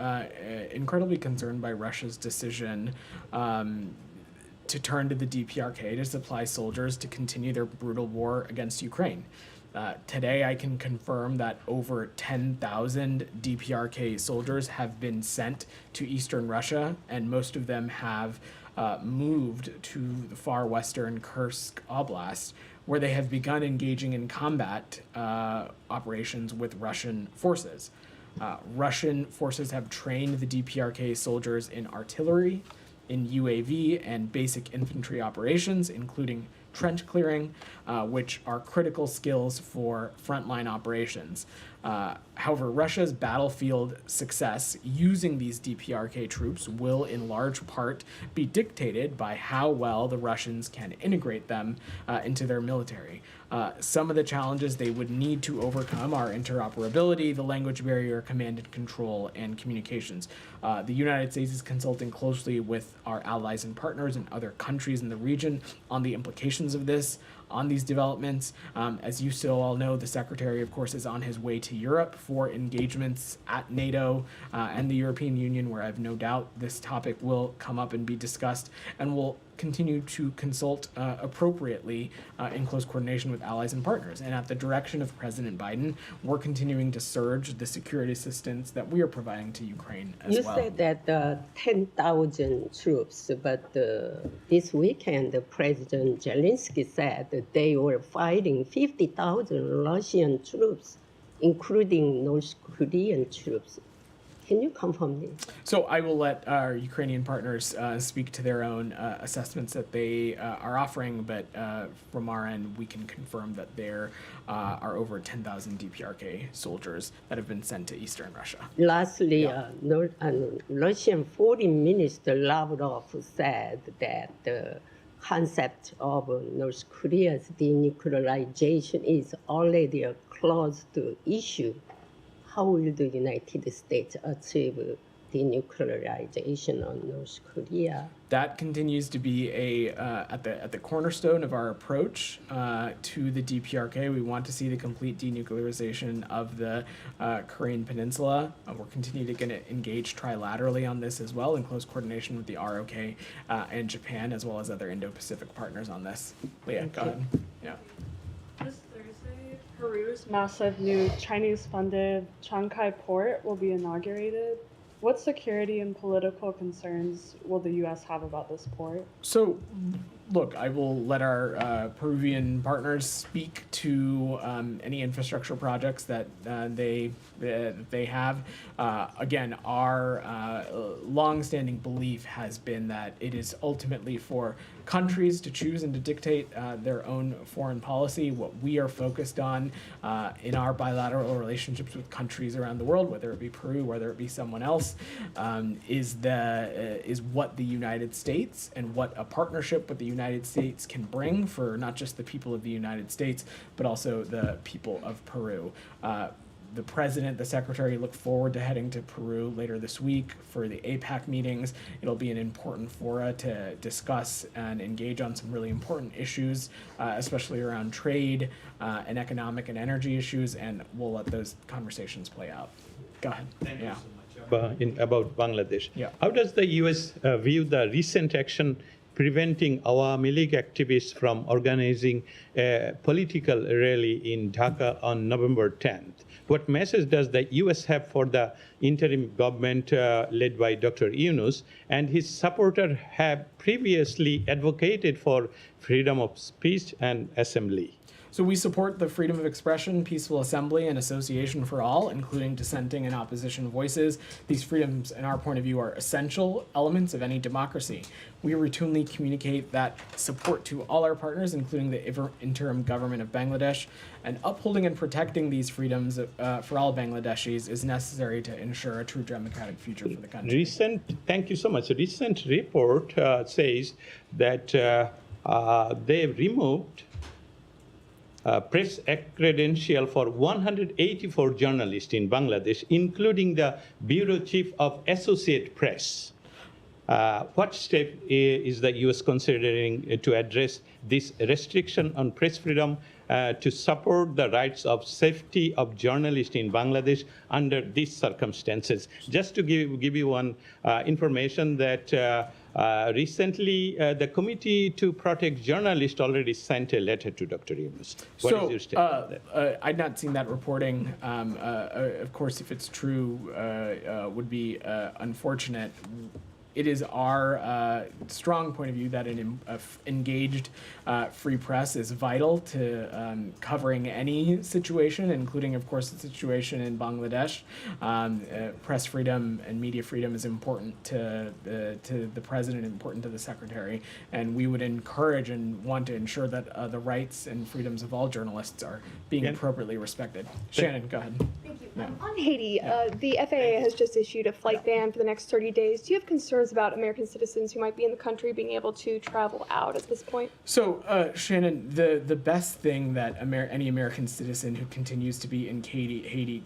incredibly concerned by Russia's decision to turn to the DPRK to supply soldiers to continue their brutal war against Ukraine. Today, I can confirm that over 10,000 DPRK soldiers have been sent to eastern Russia, and most of them have moved to the far western Kursk Oblast, where they have begun engaging in combat operations with Russian forces. Russian forces have trained the DPRK soldiers in artillery, in UAV, and basic infantry operations, including trench clearing, which are critical skills for frontline operations. However, Russia's battlefield success using these DPRK troops will in large part be dictated by how well the Russians can integrate them into their military. Some of the challenges they would need to overcome are interoperability, the language barrier, command and control, and communications. The United States is consulting closely with our allies and partners in other countries in the region on the implications of this, on these developments. As you still all know, the Secretary, of course, is on his way to Europe for engagements at NATO and the European Union, where I have no doubt this topic will come up and be discussed, and will continue to consult appropriately in close coordination with allies and partners. And at the direction of President Biden, we're continuing to surge the security assistance that we are providing to Ukraine as well. You said that 10,000 troops, but this weekend President Zelensky said that they were fighting 50,000 Russian troops, including North Korean troops. Can you confirm this? So I will let our Ukrainian partners speak to their own assessments that they are offering, but from our end, we can confirm that there are over 10,000 DPRK soldiers that have been sent to eastern Russia. Lastly, Russian Foreign Minister Lavrov said that the concept of North Korea's denuclearization is already a closed issue. How will the United States achieve denuclearization on North Korea? That continues to be at the cornerstone of our approach to the DPRK. We want to see the complete denuclearization of the Korean Peninsula. We're continuing to engage trilaterally on this as well, in close coordination with the ROK and Japan, as well as other Indo-Pacific partners on this. Leah, go ahead. Yeah. This Thursday, Peru's massive new Chinese-funded Chancay port will be inaugurated. What security and political concerns will the U.S. have about this port? So, look, I will let our Peruvian partners speak to any infrastructure projects that they have. Again, our longstanding belief has been that it is ultimately for countries to choose and to dictate their own foreign policy. What we are focused on in our bilateral relationships with countries around the world, whether it be Peru, whether it be someone else, us is what the United States and what a partnership with the United States can bring for not just the people of the United States, but also the people of Peru. The president, the secretary look forward to heading to Peru later this week for the APAC meetings. It'll be an important fora to discuss and engage on some really important issues, especially around trade and economic and energy issues, and we'll let those conversations play out. Go ahead. Thank you so much. About Bangladesh. Yeah. How does the U.S. View the recent action preventing Awami League activists from organizing a political rally in Dhaka on November 10th? What message does the U.S. have for the interim government led by Dr. Yunus and his supporters have previously advocated for freedom of speech and assembly? So we support the freedom of expression, peaceful assembly, and association for all, including dissenting and opposition voices. These freedoms, in our point of view, are essential elements of any democracy. We routinely communicate that support to all our partners, including the interim government of Bangladesh, and upholding and protecting these freedoms for all Bangladeshis is necessary to ensure a true democratic future for the country. Thank you so much. A recent report says that they've removed press credential for 184 journalists in Bangladesh, including the bureau chief of Associate Press. What step is the U.S. considering to address this restriction on press freedom to support the rights of safety of journalists in Bangladesh under these circumstances? Just to give you one information that recently, the Committee to Protect Journalists already sent a letter to Dr. Yunus. What is your statement on that? I'd not seen that reporting. Of course, if it's true, would be unfortunate. It is our strong point of view that an engaged free press is vital to covering any situation, including, of course, the situation in Bangladesh. Press freedom and media freedom is important to the president, important to the secretary, and we would encourage and want to ensure that the rights and freedoms of all journalists are being appropriately respected. Shannon, go ahead. Thank you. Yeah. On Haiti, the FAA has just issued a flight ban for the next 30 days. Do you have concerns about American citizens who might be in the country being able to travel out at this point? So, Shannon, the best thing that any American citizen who continues to be in Haiti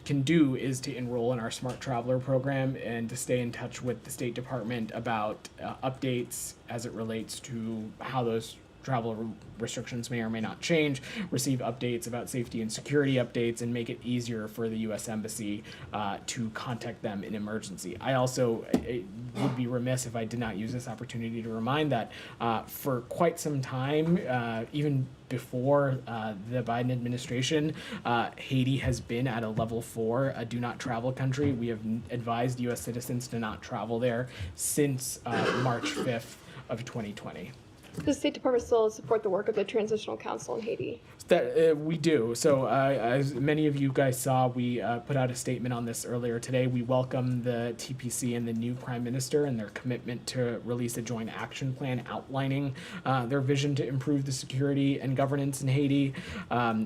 can do is to enroll in our Smart Traveler program and to stay in touch with the State Department about updates as it relates to how those travel restrictions may or may not change, receive updates about safety and security updates, and make it easier for the U.S. Embassy to contact them in emergency. I also would be remiss if I did not use this opportunity to remind that for quite some time, even before the Biden administration, Haiti has been at a level 4, a do not travel country. We have advised U.S. citizens to not travel there since March 5th of 2020. Does the State Department still support the work of the Transitional Council in Haiti? That we do. So as many of you guys saw, we put out a statement on this earlier today. We welcome the TPC and the new Prime Minister and their commitment to release a joint action plan outlining their vision to improve the security and governance in Haiti.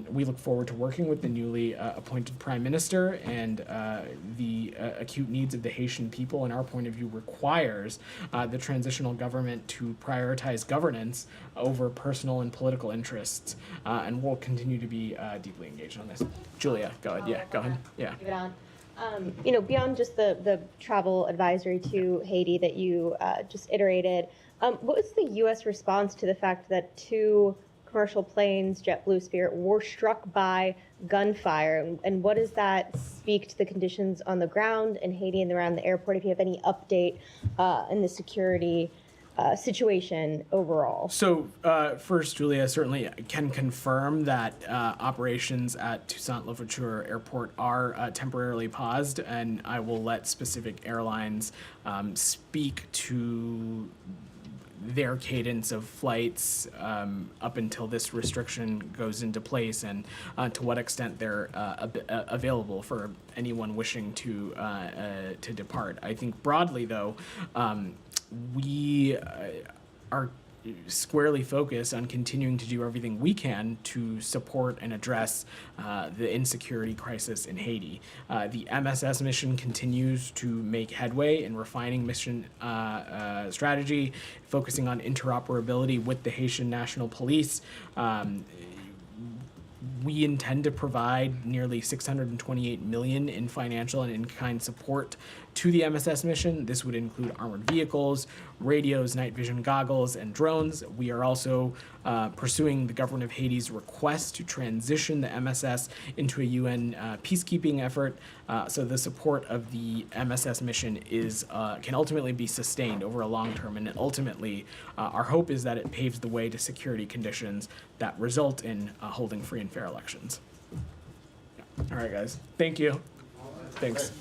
We look forward to working with the newly appointed Prime Minister, and the acute needs of the Haitian people, in our point of view, requires the transitional government to prioritize governance over personal and political interests, and we'll continue to be deeply engaged on this. Julia, go ahead. Yeah, go ahead. Yeah. Give it on. Beyond just the travel advisory to Haiti that you just iterated, what was the U.S. response to the fact that 2 commercial planes, JetBlue, Spirit, were struck by gunfire? And what does that speak to the conditions on the ground in Haiti and around the airport, if you have any update in the security situation overall? So first, Julia, certainly can confirm that operations at Toussaint Louverture Airport are temporarily paused, and I will let specific airlines speak to their cadence of flights up until this restriction goes into place, and to what extent they're available for anyone wishing to depart. I think broadly, though, we are squarely focused on continuing to do everything we can to support and address the insecurity crisis in Haiti. The MSS mission continues to make headway in refining mission strategy, focusing on interoperability with the Haitian National Police. We intend to provide nearly $628 million in financial and in-kind support to the MSS mission. This would include armored vehicles, radios, night vision goggles, and drones. We are also pursuing the government of Haiti's request to transition the MSS into a UN peacekeeping effort, so the support of the MSS mission can ultimately be sustained over a long term, and ultimately our hope is that it paves the way to security conditions that result in holding free and fair elections. All right, guys. Thank you. Thanks.